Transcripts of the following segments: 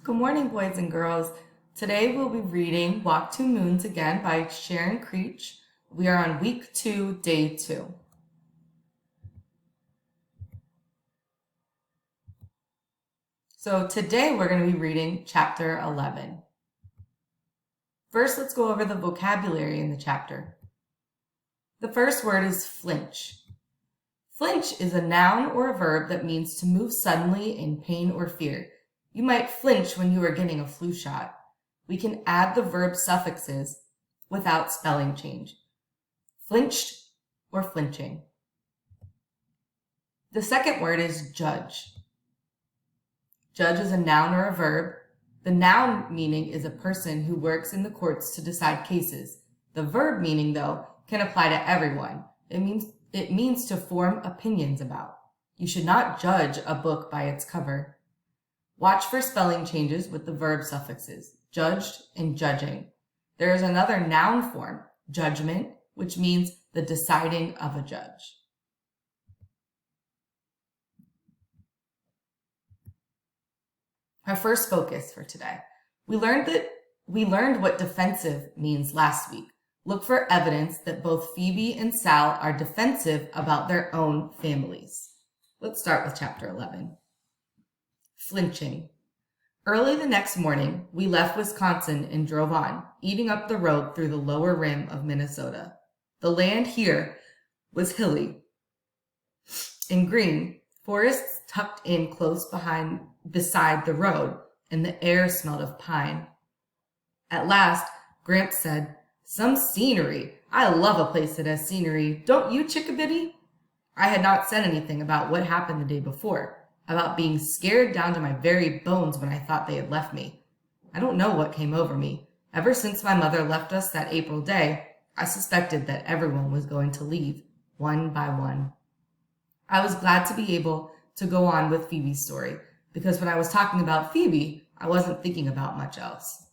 Good morning, boys and girls. Today we'll be reading Walk Two Moons again by Sharon Creech. We are on week 2, day 2. So today we're going to be reading chapter 11. First, let's go over the vocabulary in the chapter. The first word is flinch. Flinch is a noun or a verb that means to move suddenly in pain or fear. You might flinch when you are getting a flu shot. We can add the verb suffixes without spelling change. Flinched or flinching. The second word is judge. Judge is a noun or a verb. The noun meaning is a person who works in the courts to decide cases. The verb meaning, though, can apply to everyone. It means to form opinions about. You should not judge a book by its cover. Watch for spelling changes with the verb suffixes, judged and judging. There is another noun form, judgment, which means the deciding of a judge. Our first focus for today. We learned what defensive means last week. Look for evidence that both Phoebe and Sal are defensive about their own families. Let's start with chapter 11. Flinching. Early the next morning, we left Wisconsin and drove on, eating up the road through the lower rim of Minnesota. The land here was hilly and green, forests tucked in close beside the road, and the air smelled of pine. At last, Gramps said, "Some scenery. I love a place that has scenery. Don't you, Chickabiddy?" I had not said anything about what happened the day before, about being scared down to my very bones when I thought they had left me. I don't know what came over me. Ever since my mother left us that April day, I suspected that everyone was going to leave, one by one. I was glad to be able to go on with Phoebe's story, because when I was talking about Phoebe, I wasn't thinking about much else.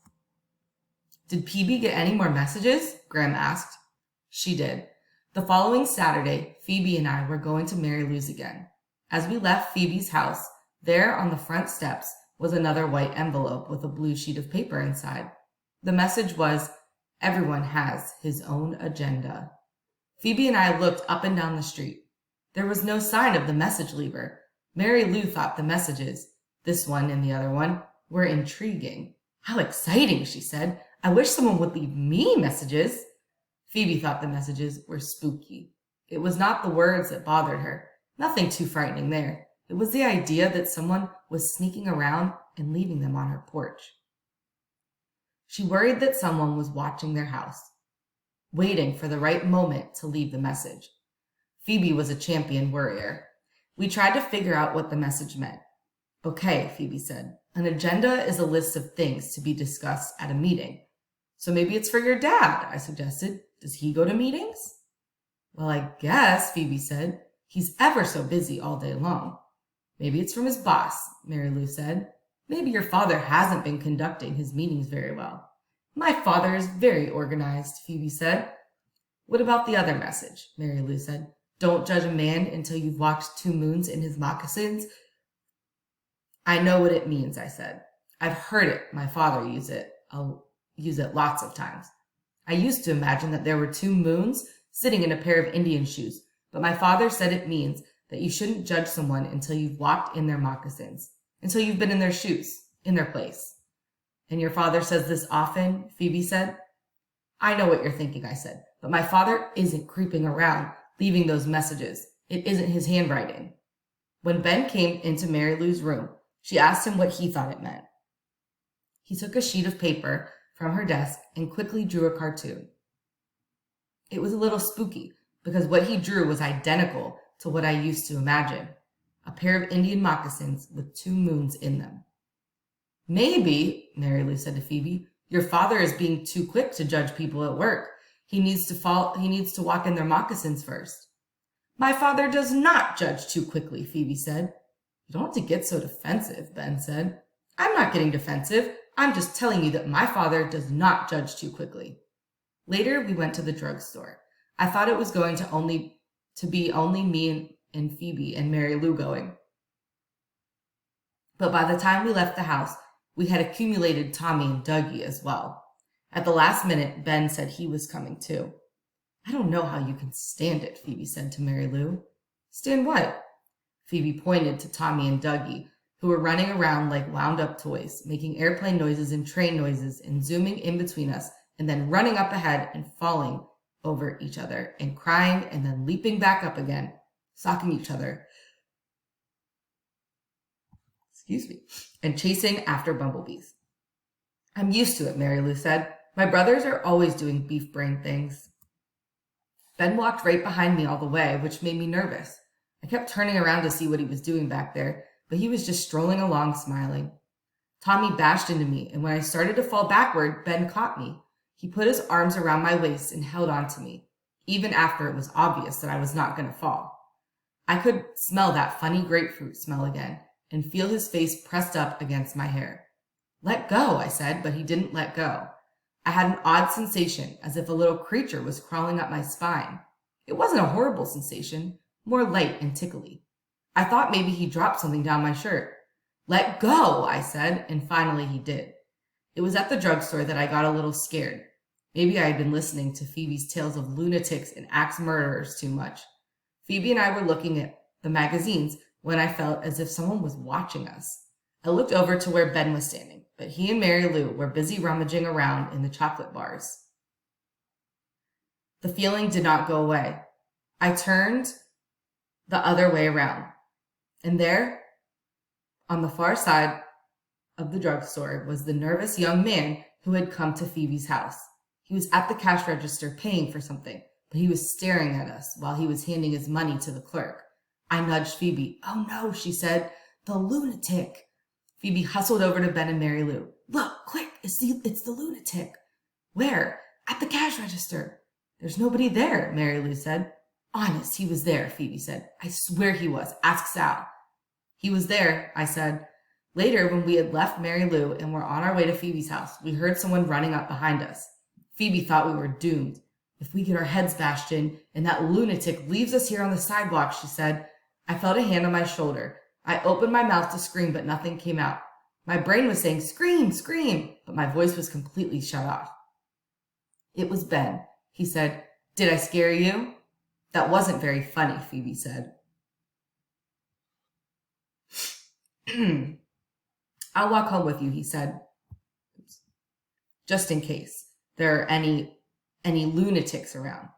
"Did Phoebe get any more messages?" Graham asked. She did. The following Saturday, Phoebe and I were going to Mary Lou's again. As we left Phoebe's house, there on the front steps was another white envelope with a blue sheet of paper inside. The message was, "Everyone has his own agenda." Phoebe and I looked up and down the street. There was no sign of the message leaver. Mary Lou thought the messages, this one and the other one, were intriguing. "How exciting," she said. "I wish someone would leave me messages." Phoebe thought the messages were spooky. It was not the words that bothered her. Nothing too frightening there. It was the idea that someone was sneaking around and leaving them on her porch. She worried that someone was watching their house, waiting for the right moment to leave the message. Phoebe was a champion worrier. We tried to figure out what the message meant. "Okay," Phoebe said. "An agenda is a list of things to be discussed at a meeting. So maybe it's for your dad," I suggested. "Does he go to meetings?" "Well, I guess," Phoebe said. "He's ever so busy all day long." "Maybe it's from his boss," Mary Lou said. "Maybe your father hasn't been conducting his meetings very well." "My father is very organized," Phoebe said. "What about the other message?" Mary Lou said. "Don't judge a man until you've walked 2 moons in his moccasins." "I know what it means," I said. "I've heard it. My father use it. I'll use it lots of times. I used to imagine that there were 2 moons sitting in a pair of Indian shoes, but my father said it means that you shouldn't judge someone until you've walked in their moccasins, until you've been in their shoes, in their place." "And your father says this often?" Phoebe said. "I know what you're thinking," I said, "but my father isn't creeping around, leaving those messages. It isn't his handwriting." When Ben came into Mary Lou's room, she asked him what he thought it meant. He took a sheet of paper from her desk and quickly drew a cartoon. It was a little spooky, because what he drew was identical to what I used to imagine, a pair of Indian moccasins with 2 moons in them. "Maybe," Mary Lou said to Phoebe, "your father is being too quick to judge people at work. He needs to walk in their moccasins first." "My father does not judge too quickly," Phoebe said. "You don't have to get so defensive," Ben said. "I'm not getting defensive. I'm just telling you that my father does not judge too quickly." Later, we went to the drugstore. I thought it was going to be only me and Phoebe and Mary Lou going. But by the time we left the house, We had accumulated Tommy and Dougie as well. At the last minute, Ben said he was coming too. I don't know how you can stand it, Phoebe said to Mary Lou. Stand what? Phoebe pointed to Tommy and Dougie, who were running around like wound-up toys, making airplane noises and train noises and zooming in between us and then running up ahead and falling over each other and crying and then leaping back up again, socking each other, and chasing after bumblebees. I'm used to it, Mary Lou said. My brothers are always doing beef brain things. Ben walked right behind me all the way, which made me nervous. I kept turning around to see what he was doing back there, but he was just strolling along, smiling. Tommy bashed into me, and when I started to fall backward, Ben caught me. He put his arms around my waist and held on to me, even after it was obvious that I was not going to fall. I could smell that funny grapefruit smell again and feel his face pressed up against my hair. Let go, I said, but he didn't let go. I had an odd sensation, as if a little creature was crawling up my spine. It wasn't a horrible sensation, more light and tickly. I thought maybe he dropped something down my shirt. Let go, I said, and finally he did. It was at the drugstore that I got a little scared. Maybe I had been listening to Phoebe's tales of lunatics and axe murderers too much. Phoebe and I were looking at the magazines when I felt as if someone was watching us. I looked over to where Ben was standing, but he and Mary Lou were busy rummaging around in the chocolate bars. The feeling did not go away. I turned the other way around, and there, on the far side of the drugstore, was the nervous young man who had come to Phoebe's house. He was at the cash register paying for something, but he was staring at us while he was handing his money to the clerk. I nudged Phoebe. Oh no, she said, the lunatic. Phoebe hustled over to Ben and Mary Lou. Look, quick, it's the lunatic. Where? At the cash register. There's nobody there, Mary Lou said. Honest, he was there, Phoebe said. I swear he was. Ask Sal. He was there, I said. Later, when we had left Mary Lou and were on our way to Phoebe's house, we heard someone running up behind us. Phoebe thought we were doomed. If we get our heads bashed in and that lunatic leaves us here on the sidewalk, she said. I felt a hand on my shoulder. I opened my mouth to scream, but nothing came out. My brain was saying, scream, scream, but my voice was completely shut off. It was Ben. He said, did I scare you? That wasn't very funny, Phoebe said. I'll walk home with you, he said. Just in case there are any lunatics around.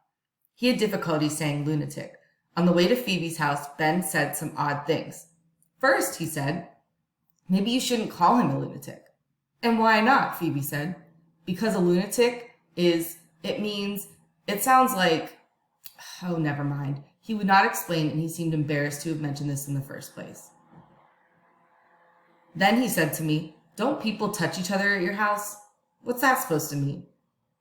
He had difficulty saying lunatic. On the way to Phoebe's house, Ben said some odd things. First, he said, maybe you shouldn't call him a lunatic. And why not? Phoebe said. Because a lunatic it sounds like, oh, never mind. He would not explain, and he seemed embarrassed to have mentioned this in the first place. Then he said to me, don't people touch each other at your house? What's that supposed to mean?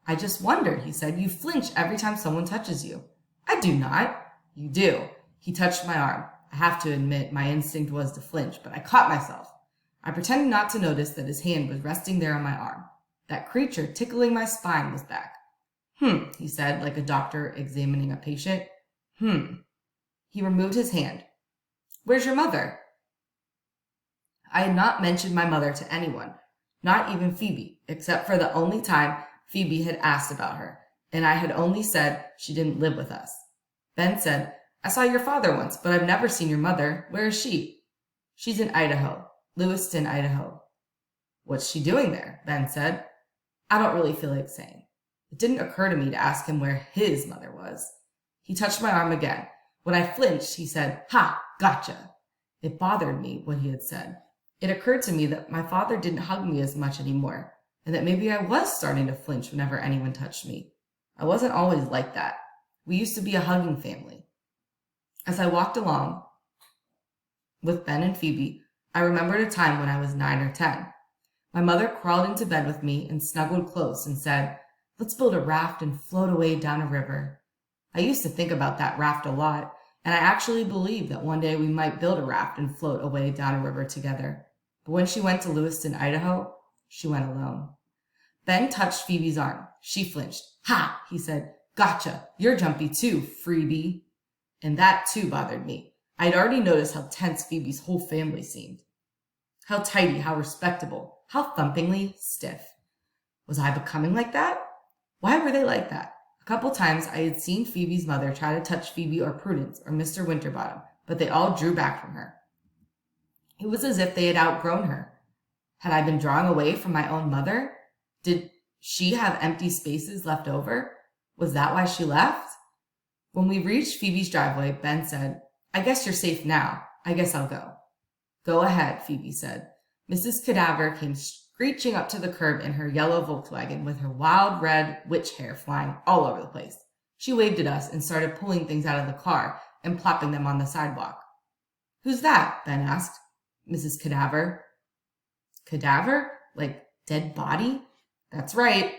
I just wondered, he said. You flinch every time someone touches you. I do not. You do. He touched my arm. I have to admit, my instinct was to flinch, but I caught myself. I pretended not to notice that his hand was resting there on my arm. That creature tickling my spine was back. He said, like a doctor examining a patient. He removed his hand. Where's your mother? I had not mentioned my mother to anyone, not even Phoebe, except for the only time Phoebe had asked about her, and I had only said she didn't live with us. Ben said, I saw your father once, but I've never seen your mother. Where is she? She's in Idaho, Lewiston, Idaho. What's she doing there? Ben said. I don't really feel like saying. It didn't occur to me to ask him where his mother was. He touched my arm again. When I flinched, he said, Ha, gotcha. It bothered me, what he had said. It occurred to me that my father didn't hug me as much anymore, and that maybe I was starting to flinch whenever anyone touched me. I wasn't always like that. We used to be a hugging family. As I walked along with Ben and Phoebe, I remembered a time when I was 9 or 10. My mother crawled into bed with me and snuggled close and said, Let's build a raft and float away down a river. I used to think about that raft a lot, and I actually believed that one day we might build a raft and float away down a river together. But when she went to Lewiston, Idaho, she went alone. Ben touched Phoebe's arm. She flinched. Ha, he said. Gotcha. You're jumpy too, freebie. And that too bothered me. I'd already noticed how tense Phoebe's whole family seemed. How tidy, how respectable. How thumpingly stiff. Was I becoming like that? Why were they like that? A couple times I had seen Phoebe's mother try to touch Phoebe or Prudence or Mr. Winterbottom, but they all drew back from her. It was as if they had outgrown her. Had I been drawing away from my own mother? Did she have empty spaces left over? Was that why she left? When we reached Phoebe's driveway, Ben said, "I guess you're safe now. I guess I'll go." "Go ahead," Phoebe said. Mrs. Cadaver came screeching up to the curb in her yellow Volkswagen with her wild red witch hair flying all over the place. She waved at us and started pulling things out of the car and plopping them on the sidewalk. "Who's that?" Ben asked. "Mrs. Cadaver." "Cadaver? Like dead body?" "That's right."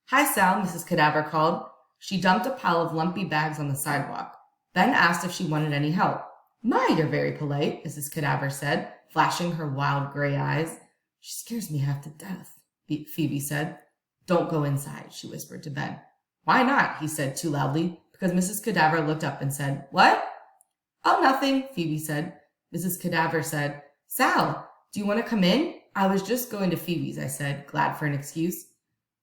"Hi, Sal," Mrs. Cadaver called. She dumped a pile of lumpy bags on the sidewalk. Ben asked if she wanted any help. "My, you're very polite," Mrs. Cadaver said, flashing her wild gray eyes. "She scares me half to death," Phoebe said. "Don't go inside," she whispered to Ben. "Why not?" he said too loudly, because Mrs. Cadaver looked up and said, "What?" "Oh, nothing," Phoebe said. Mrs. Cadaver said, "Sal, do you want to come in?" "I was just going to Phoebe's," I said, glad for an excuse.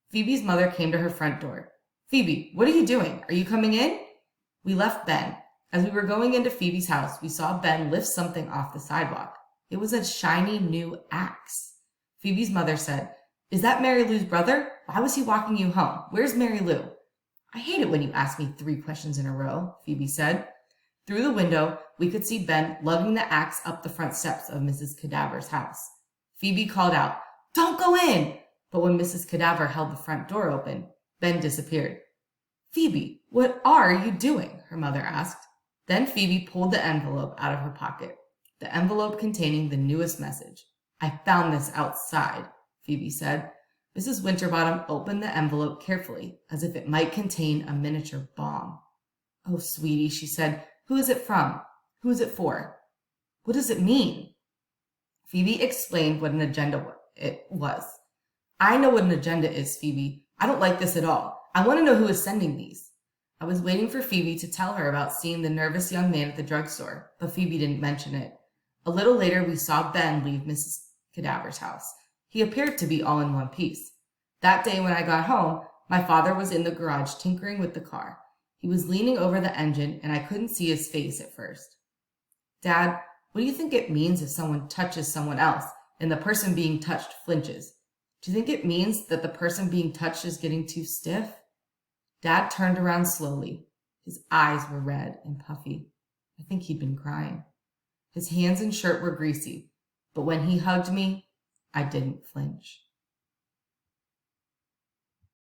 Phoebe's mother came to her front door. "Phoebe, what are you doing? Are you coming in?" We left Ben. As we were going into Phoebe's house, we saw Ben lift something off the sidewalk. It was a shiny new axe. Phoebe's mother said, "Is that Mary Lou's brother? Why was he walking you home? Where's Mary Lou?" "I hate it when you ask me 3 questions in a row," Phoebe said. Through the window, we could see Ben lugging the axe up the front steps of Mrs. Cadaver's house. Phoebe called out, "Don't go in!" But when Mrs. Cadaver held the front door open, Ben disappeared. "Phoebe, what are you doing?" her mother asked. Then Phoebe pulled the envelope out of her pocket, the envelope containing the newest message. "I found this outside," Phoebe said. Mrs. Winterbottom opened the envelope carefully, as if it might contain a miniature bomb. "Oh, sweetie," she said, "who is it from? Who is it for? What does it mean?" Phoebe explained what an agenda it was. "I know what an agenda is, Phoebe. I don't like this at all. I want to know who is sending these." I was waiting for Phoebe to tell her about seeing the nervous young man at the drugstore, but Phoebe didn't mention it. A little later, we saw Ben leave Mrs. Cadaver's house. He appeared to be all in one piece. That day when I got home, my father was in the garage tinkering with the car. He was leaning over the engine, and I couldn't see his face at first. "Dad, what do you think it means if someone touches someone else and the person being touched flinches? Do you think it means that the person being touched is getting too stiff?" Dad turned around slowly. His eyes were red and puffy. I think he'd been crying. His hands and shirt were greasy, but when he hugged me, I didn't flinch.